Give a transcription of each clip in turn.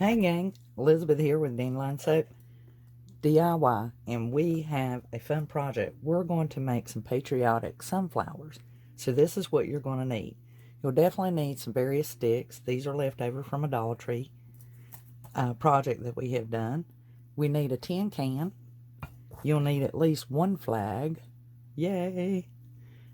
Hey gang, Elizabeth here with Dandelion Soap DIY, and we have a fun project. We're going to make some patriotic sunflowers. So this is what you're going to need. You'll definitely need some various sticks. These are left over from a Dollar Tree project that we have done. We need a tin can. You'll need at least one flag. Yay!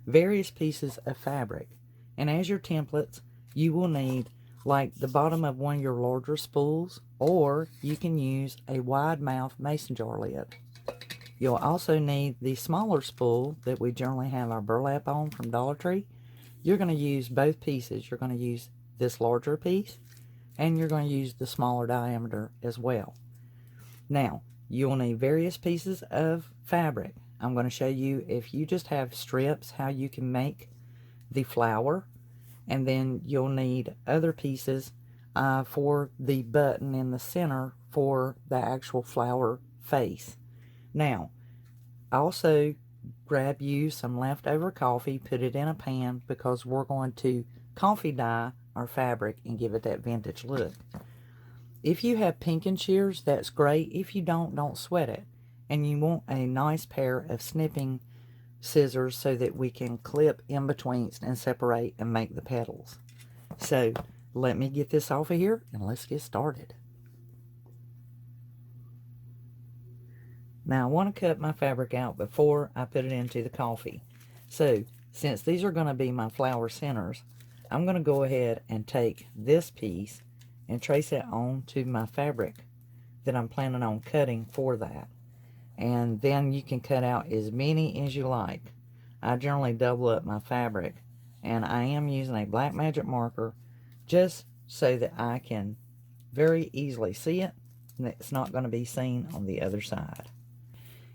Various pieces of fabric. And as your templates, you will need like the bottom of one of your larger spools, or you can use a wide mouth mason jar lid. You'll also need the smaller spool that we generally have our burlap on from Dollar Tree. You're going to use both pieces. You're going to use this larger piece, and you're going to use the smaller diameter as well. Now, you'll need various pieces of fabric. I'm going to show you, if you just have strips, how you can make the flower. And then you'll need other pieces for the button in the center for the actual flower face. Now, also grab you some leftover coffee, put it in a pan, because we're going to coffee dye our fabric and give it that vintage look. If you have pinking shears, that's great. If you don't sweat it. And you want a nice pair of snipping scissors so that we can clip in betweens and separate and make the petals. So let me get this off of here and let's get started. Now I want to cut my fabric out before I put it into the coffee. So since these are going to be my flower centers, I'm going to go ahead and take this piece and trace it onto my fabric that I'm planning on cutting for that. And then you can cut out as many as you like. I generally double up my fabric, and I am using a black magic marker just so that I can very easily see it, and it's not going to be seen on the other side.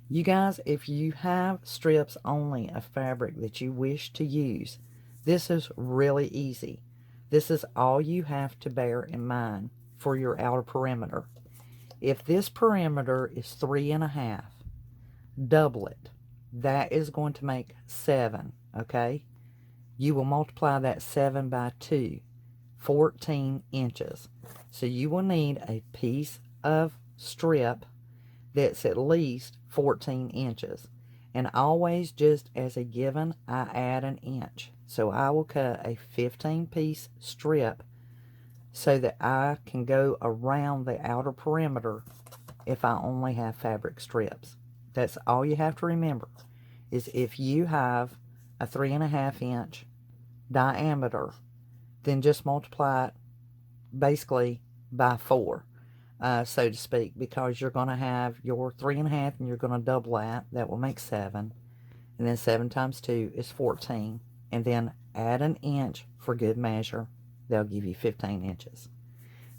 You guys, if you have strips only of fabric that you wish to use, this is really easy. This is all you have to bear in mind for your outer perimeter. If this perimeter is 3.5, double it. That is going to make 7, okay? You will multiply that 7 by 2, 14 inches. So you will need a piece of strip that's at least 14 inches. And always, just as a given, I add an inch. So I will cut a 15-piece strip so that I can go around the outer perimeter if I only have fabric strips. That's all you have to remember, is if you have a 3.5-inch diameter, then just multiply it basically by 4, so to speak, because you're going to have your 3.5 and you're going to double that. That will make 7. And then 7 times 2 is 14. And then add an inch for good measure. They'll give you 15 inches.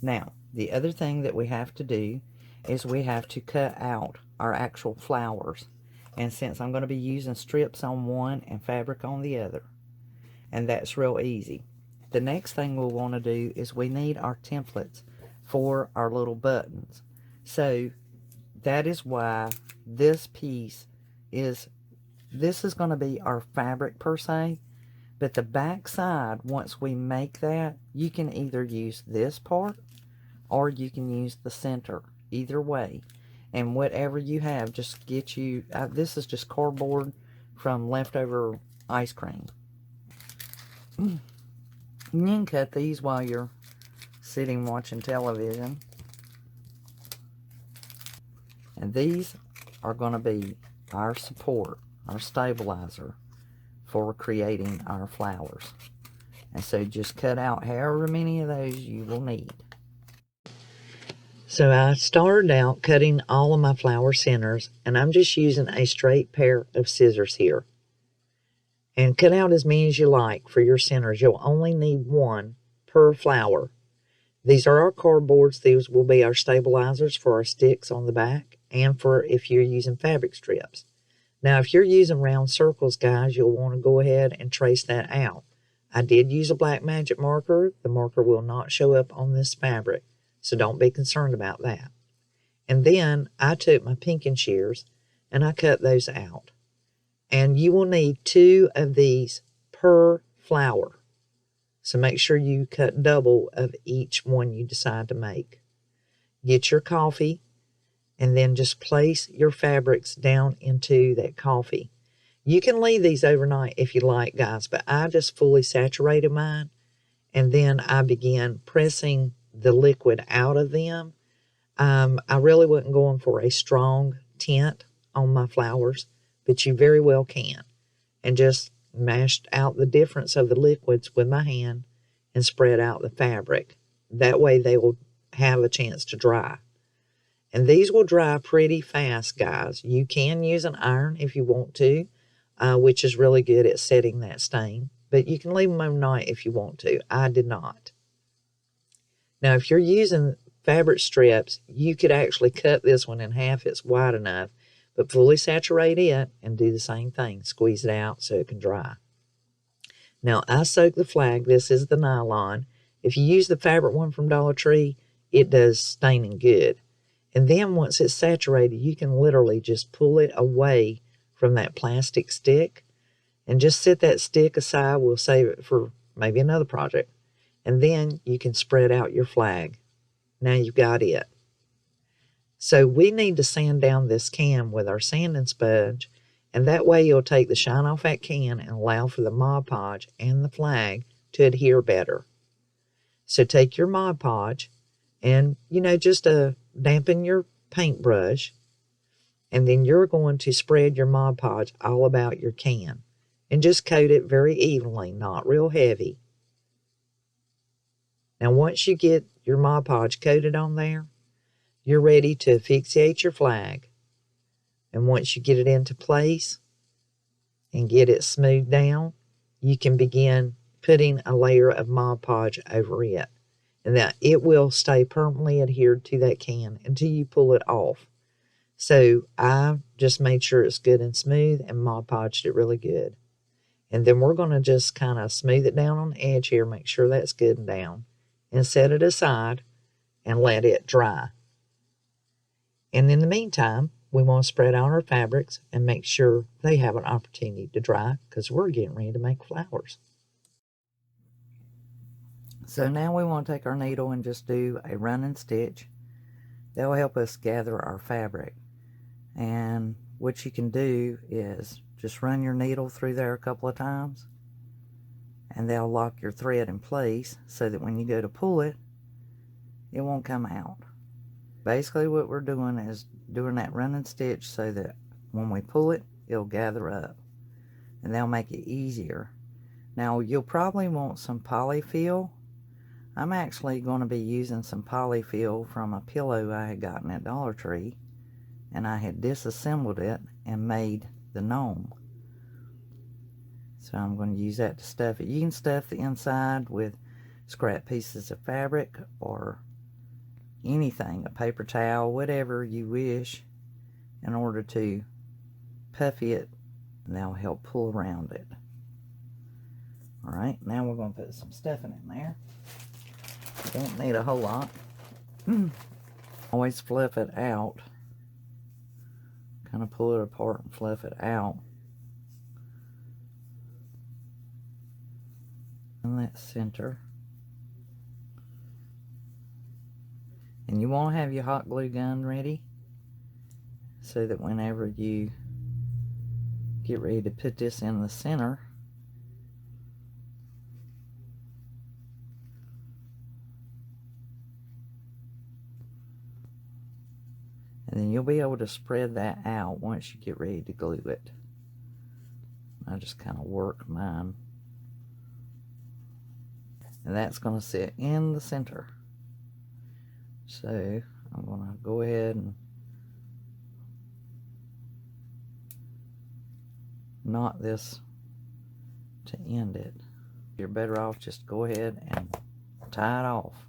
Now, the other thing that we have to do is we have to cut out our actual flowers. And since I'm going to be using strips on one and fabric on the other, and that's real easy. The next thing we'll want to do is we need our templates for our little buttons. So that is why this piece is, this is going to be our fabric per se. But the back side, once we make that, you can either use this part or you can use the center. Either way. And whatever you have, just get you, this is just cardboard from leftover ice cream. You can cut these while you're sitting watching television. And these are going to be our support, our stabilizer for creating our flowers. And so just cut out however many of those you will need. So I started out cutting all of my flower centers, and I'm just using a straight pair of scissors here. And cut out as many as you like for your centers. You'll only need one per flower. These are our cardboards. These will be our stabilizers for our sticks on the back, and for if you're using fabric strips. Now, if you're using round circles, guys, you'll want to go ahead and trace that out. I did use a black magic marker. The marker will not show up on this fabric, so don't be concerned about that. And then I took my pinking shears and I cut those out. And you will need 2 of these per flower. So make sure you cut double of each one you decide to make. get your coffee, and then just place your fabrics down into that coffee. You can leave these overnight if you like, guys, but I just fully saturated mine, and then I began pressing the liquid out of them. I really wasn't going for a strong tint on my flowers, but you very well can. And just mashed out the difference of the liquids with my hand and spread out the fabric. That way they will have a chance to dry. And these will dry pretty fast, guys. You can use an iron if you want to, which is really good at setting that stain. But you can leave them overnight if you want to. I did not. Now, if you're using fabric strips, you could actually cut this one in half. It's wide enough. But fully saturate it and do the same thing. Squeeze it out so it can dry. Now, I soak the flag. This is the nylon. If you use the fabric one from Dollar Tree, it does staining good. And then once it's saturated, you can literally just pull it away from that plastic stick and just set that stick aside. We'll save it for maybe another project. And then you can spread out your flag. Now you've got it. So we need to sand down this can with our sanding sponge, and that way you'll take the shine off that can and allow for the Mod Podge and the flag to adhere better. So take your Mod Podge and, just dampen your paintbrush, and then you're going to spread your Mod Podge all about your can and just coat it very evenly, not real heavy. Now once you get your Mod Podge coated on there, you're ready to asphyxiate your flag. And once you get it into place and get it smoothed down, you can begin putting a layer of Mod Podge over it. And that it will stay permanently adhered to that can until you pull it off. So I just made sure it's good and smooth and Mod Podged it really good. And then we're going to just kind of smooth it down on the edge here, make sure that's good and down, and set it aside and let it dry. And in the meantime, we want to spread out our fabrics and make sure they have an opportunity to dry because we're getting ready to make flowers. So now we want to take our needle and just do a running stitch. That will help us gather our fabric. And what you can do is just run your needle through there a couple of times, and they'll lock your thread in place so that when you go to pull it, it won't come out. Basically what we're doing is doing that running stitch so that when we pull it, it'll gather up, and that'll make it easier. Now you'll probably want some polyfill. I'm actually going to be using some polyfill from a pillow I had gotten at Dollar Tree, and I had disassembled it and made the gnome. So I'm going to use that to stuff it. You can stuff the inside with scrap pieces of fabric or anything, a paper towel, whatever you wish, in order to puffy it, and that'll help pull around it. Alright, now we're going to put some stuffing in there. You don't need a whole lot. Always fluff it out. Kind of pull it apart and fluff it out. In that center. And you want to have your hot glue gun ready so that whenever you get ready to put this in the center, and then you'll be able to spread that out once you get ready to glue it. I just kind of work mine. And that's going to sit in the center. So I'm going to go ahead and knot this to end it. You're better off just go ahead and tie it off.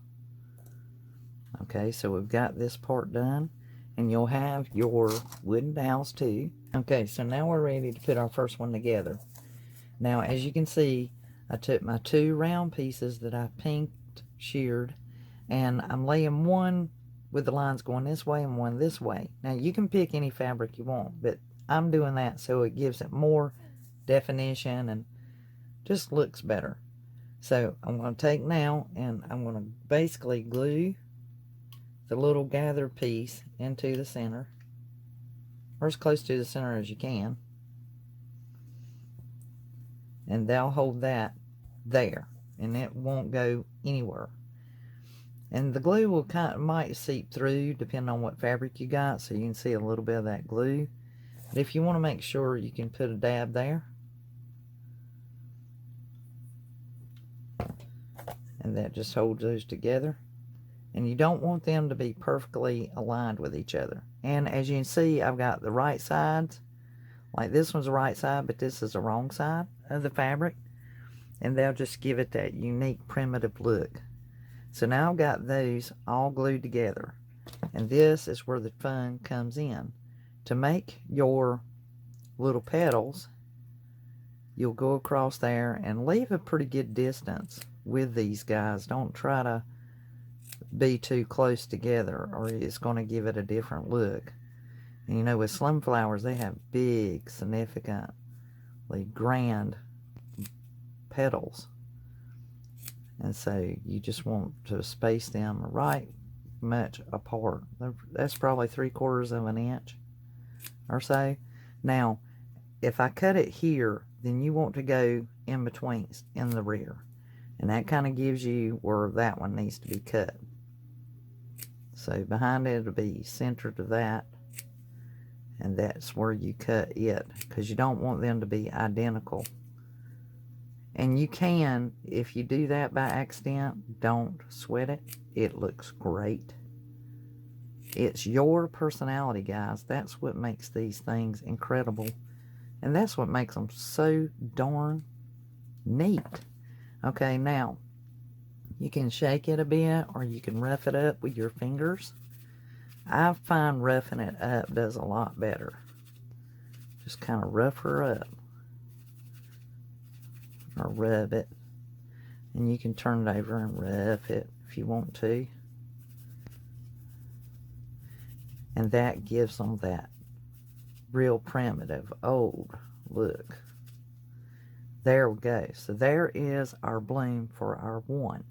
Okay, so we've got this part done, and you'll have your wooden dowels too. Okay, so now we're ready to put our first one together. Now, as you can see, I took my two round pieces that I pinked, sheared, and I'm laying one with the lines going this way and one this way. Now, you can pick any fabric you want, but I'm doing that so it gives it more definition and just looks better. So I'm going to take now and I'm going to basically glue the little gathered piece into the center, or as close to the center as you can, and they'll hold that there, and it won't go anywhere. And the glue will might seep through depending on what fabric you got, so you can see a little bit of that glue. But if you want to make sure, you can put a dab there, and that just holds those together. And you don't want them to be perfectly aligned with each other. And as you can see, I've got the right sides, like this one's the right side, but this is the wrong side of the fabric, and they'll just give it that unique primitive look. So now I've got those all glued together, and this is where the fun comes in. To make your little petals, you'll go across there and leave a pretty good distance with these guys. Don't try to be too close together, or it's going to give it a different look. And you know, with slim flowers, they have big, significantly grand petals, and so you just want to space them right much apart. That's probably 3/4 of an inch or so. Now if I cut it here, then you want to go in between, in the rear, and that kind of gives you where that one needs to be cut. So behind it, it'll be centered to that, and that's where you cut it, because you don't want them to be identical. And you can, if you do that by accident, don't sweat it. It looks great. It's your personality, guys. That's what makes these things incredible, and that's what makes them so darn neat. Okay, now you can shake it a bit, or you can rough it up with your fingers. I find roughing it up does a lot better. Just kind of rough her up, or rub it, and you can turn it over and rough it if you want to, and that gives them that real primitive old look. There we go. So there is our bloom for our one.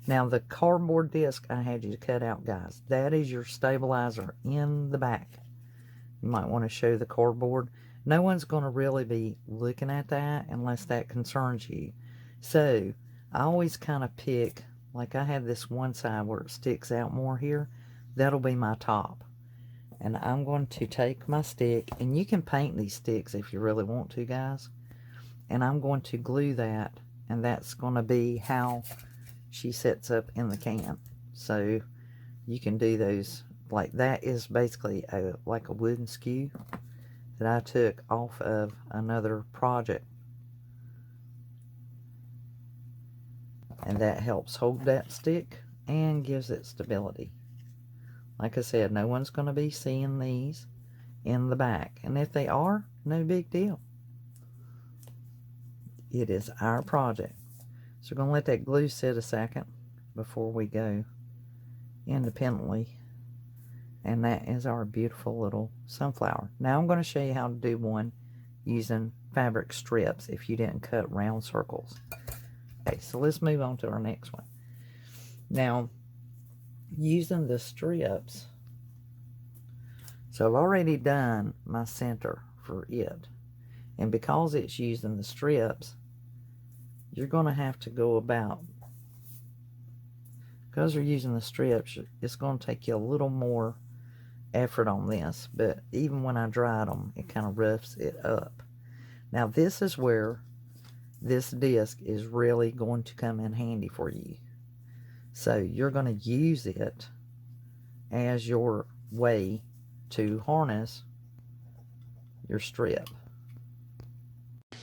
Now the cardboard disc I had you to cut out, guys, that is your stabilizer in the back. You might want to show the cardboard. No one's going to really be looking at that unless that concerns you. So I always kind of pick, like I have this one side where it sticks out more here. That'll be my top. And I'm going to take my stick, and you can paint these sticks if you really want to, guys. And I'm going to glue that, and that's going to be how she sets up in the can. So you can do those, like that is basically like a wooden skew that I took off of another project, and that helps hold that stick and gives it stability. Like I said, no one's going to be seeing these in the back, and if they are, no big deal. It is our project. So we're going to let that glue sit a second before we go independently. And that is our beautiful little sunflower. Now I'm going to show you how to do one using fabric strips if you didn't cut round circles. Okay, so let's move on to our next one. Now, using the strips, so I've already done my center for it. And because it's using the strips, you're going to have to go about, because we're using the strips, it's going to take you a little more effort on this, but even when I dried them, it kind of roughs it up. Now this is where this disc is really going to come in handy for you. So you're going to use it as your way to harness your strip.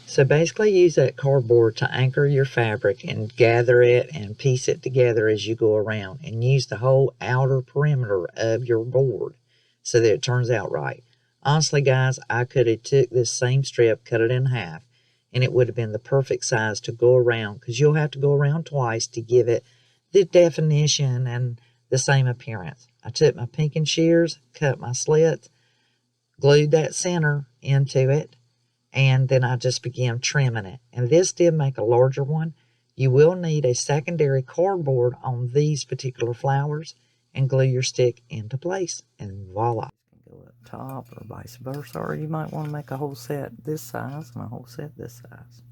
So basically use that cardboard to anchor your fabric and gather it and piece it together as you go around, and use the whole outer perimeter of your board so that it turns out right. Honestly, guys, I could have took this same strip, cut it in half, and it would have been the perfect size to go around, because you'll have to go around twice to give it the definition and the same appearance. I took my pinking shears, cut my slits, glued that center into it, and then I just began trimming it. And this did make a larger one. You will need a secondary cardboard on these particular flowers, and glue your stick into place, and voila. Go up top or vice versa, or you might want to make a whole set this size and a whole set this size.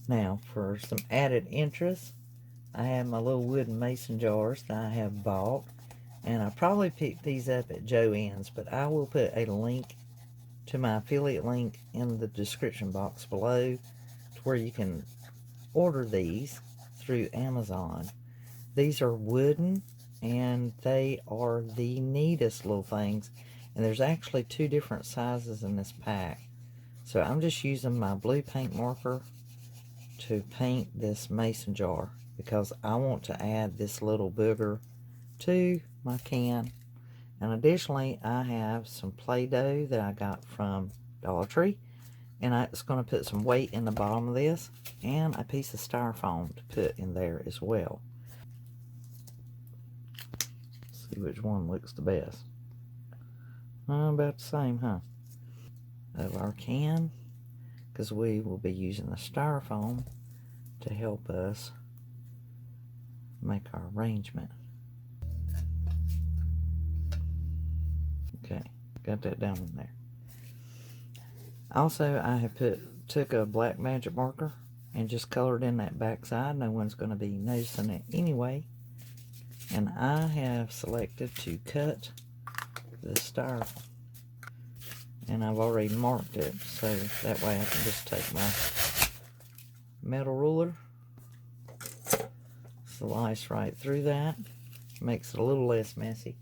Now for some added interest, I have my little wooden mason jars that I have bought, and I probably picked these up at Joann's, but I will put a link to my affiliate link in the description box below to where you can order these through Amazon. These are wooden and they are the neatest little things, and there's actually 2 different sizes in this pack. So I'm just using my blue paint marker to paint this mason jar because I want to add this little booger to my can. And additionally, I have some Play-Doh that I got from Dollar Tree, and it's going to put some weight in the bottom of this, and a piece of styrofoam to put in there as well. Let's see which one looks the best. About the same, huh? Of our can, because we will be using the styrofoam to help us make our arrangement. Okay, got that down in there. Also, I have took a black magic marker and just colored in that back side. No one's going to be noticing it anyway. And I have selected to cut the styrofoam. And I've already marked it, so that way I can just take my metal ruler, slice right through that. Makes it a little less messy.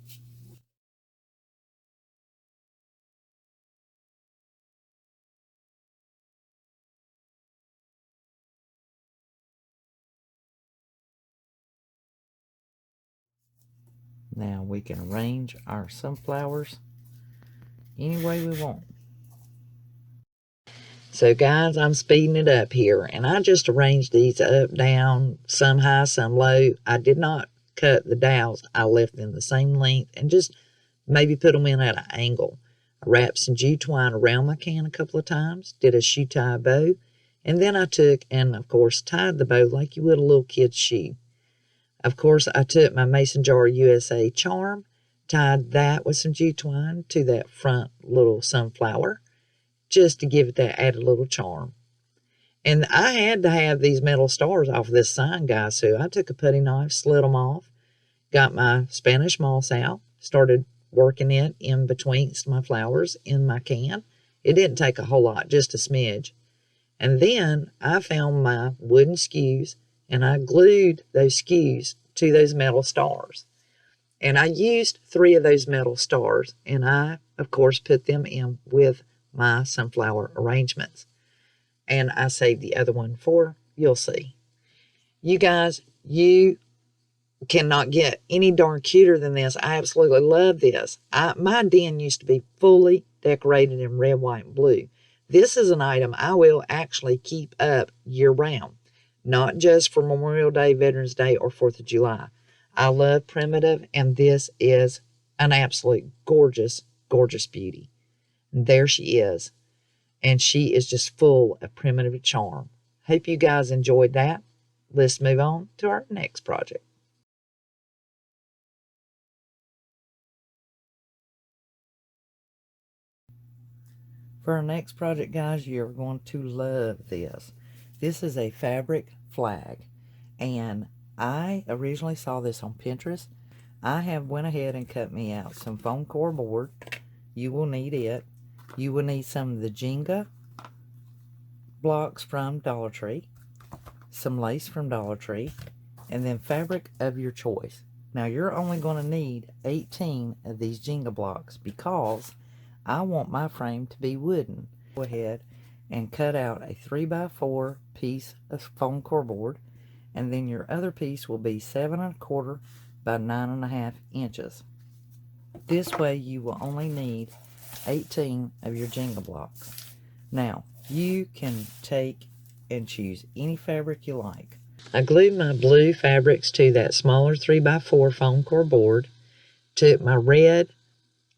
Now we can arrange our sunflowers any way we want. So guys, I'm speeding it up here, and I just arranged these up, down, some high, some low. I did not cut the dowels. I left them the same length and just maybe put them in at an angle. I wrapped some G-twine around my can a couple of times, did a shoe tie bow, and then I took and of course tied the bow like you would a little kid's shoe. Of course, I took my Mason Jar USA charm, tied that with some G-twine to that front little sunflower, just to give it that added little charm. And I had to have these metal stars off of this sign, guys, so I took a putty knife, slid them off, got my Spanish moss out, started working it in between my flowers in my can. It didn't take a whole lot, just a smidge. And then I found my wooden skews, and I glued those skews to those metal stars. And I used 3 of those metal stars, and I, of course, put them in with my sunflower arrangements. And I saved the other one for, you'll see. You guys, you cannot get any darn cuter than this. I absolutely love this. My den used to be fully decorated in red, white, and blue. This is an item I will actually keep up year-round, not just for Memorial Day, Veterans Day, or 4th of July. I love primitive, and this is an absolute gorgeous, gorgeous beauty. And there she is, and she is just full of primitive charm. Hope you guys enjoyed that. Let's move on to our next project. For our next project, guys, you're going to love this. This is a fabric flag, and I originally saw this on Pinterest. I have went ahead and cut me out some foam core board. You will need it. You will need some of the Jenga blocks from Dollar Tree, some lace from Dollar Tree, and then fabric of your choice. Now you're only going to need 18 of these Jenga blocks because I want my frame to be wooden. Go ahead and cut out a 3x4 piece of foam core board, and then your other piece will be 7 1/4 by 9 1/2 inches. This way you will only need 18 of your Jenga blocks. Now you can take and choose any fabric you like. I glued my blue fabrics to that smaller 3x4 foam core board, took my red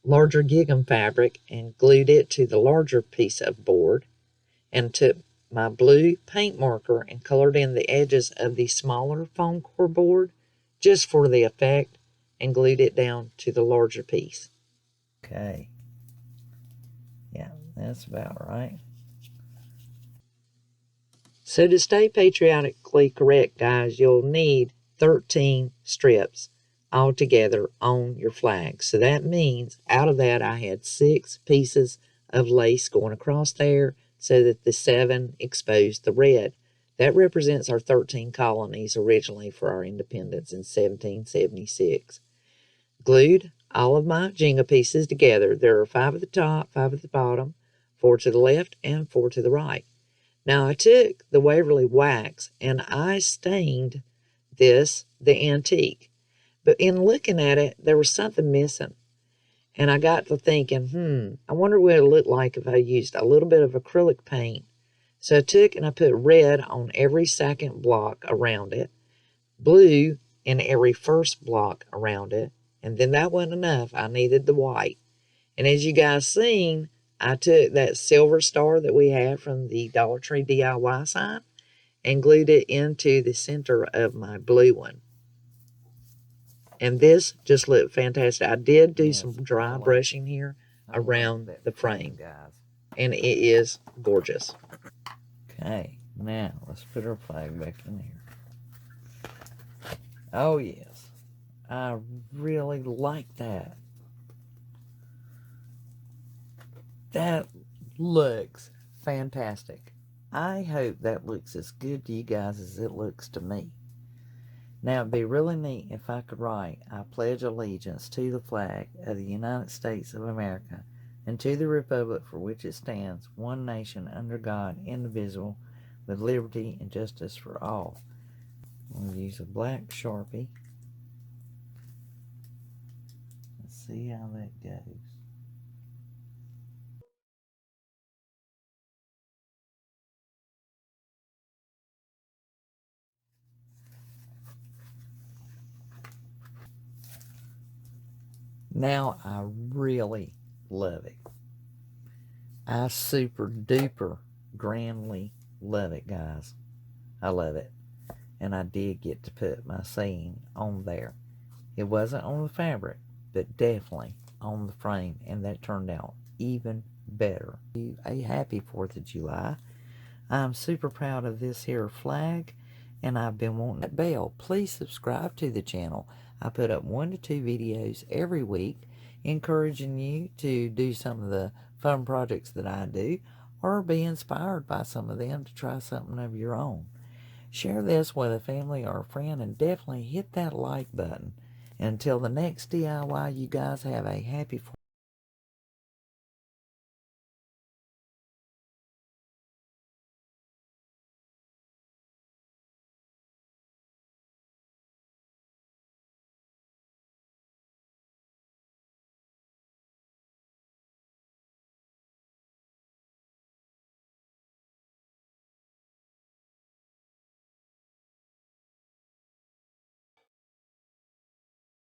larger gingham fabric and glued it to the larger piece of board, and took my blue paint marker and colored in the edges of the smaller foam core board just for the effect. and glued it down to the larger piece. Okay. Yeah, that's about right. So to stay patriotically correct, guys, you'll need 13 strips altogether on your flag. So that means out of that I had 6 pieces of lace going across there so that the 7 exposed the red. That represents our 13 colonies originally for our independence in 1776. Glued all of my Jenga pieces together. There are 5 at the top, 5 at the bottom, 4 to the left, and 4 to the right. Now I took the Waverly wax and I stained this the antique. But in looking at it, there was something missing. And I got to thinking, I wonder what it would look like if I used a little bit of acrylic paint. So I took and I put red on every second block around it, blue in every first block around it, and then that wasn't enough. I needed the white. And as you guys seen, I took that silver star that we had from the Dollar Tree DIY sign and glued it into the center of my blue one. And this just looked fantastic. I did do some dry brushing here around the frame, guys, and it is gorgeous. Okay, now let's put our flag back in here. Oh yes, I really like that. That looks fantastic. I hope that looks as good to you guys as it looks to me. Now, it'd be really neat if I could write, I pledge allegiance to the flag of the United States of America and to the republic for which it stands, one nation under God, indivisible, with liberty and justice for all. I'm going to use a black Sharpie. Let's see how that goes. Now I really love it. I super duper grandly love it, guys. I love it. And I did get to put my saying on there. It wasn't on the fabric, but definitely on the frame, and that turned out even better. A happy 4th of July. I'm super proud of this here flag, and I've been wanting that bell. Please subscribe to the channel. I put up 1 to 2 videos every week, encouraging you to do some of the fun projects that I do, or be inspired by some of them to try something of your own. Share this with a family or a friend, and definitely hit that like button. Until the next DIY, you guys have a happy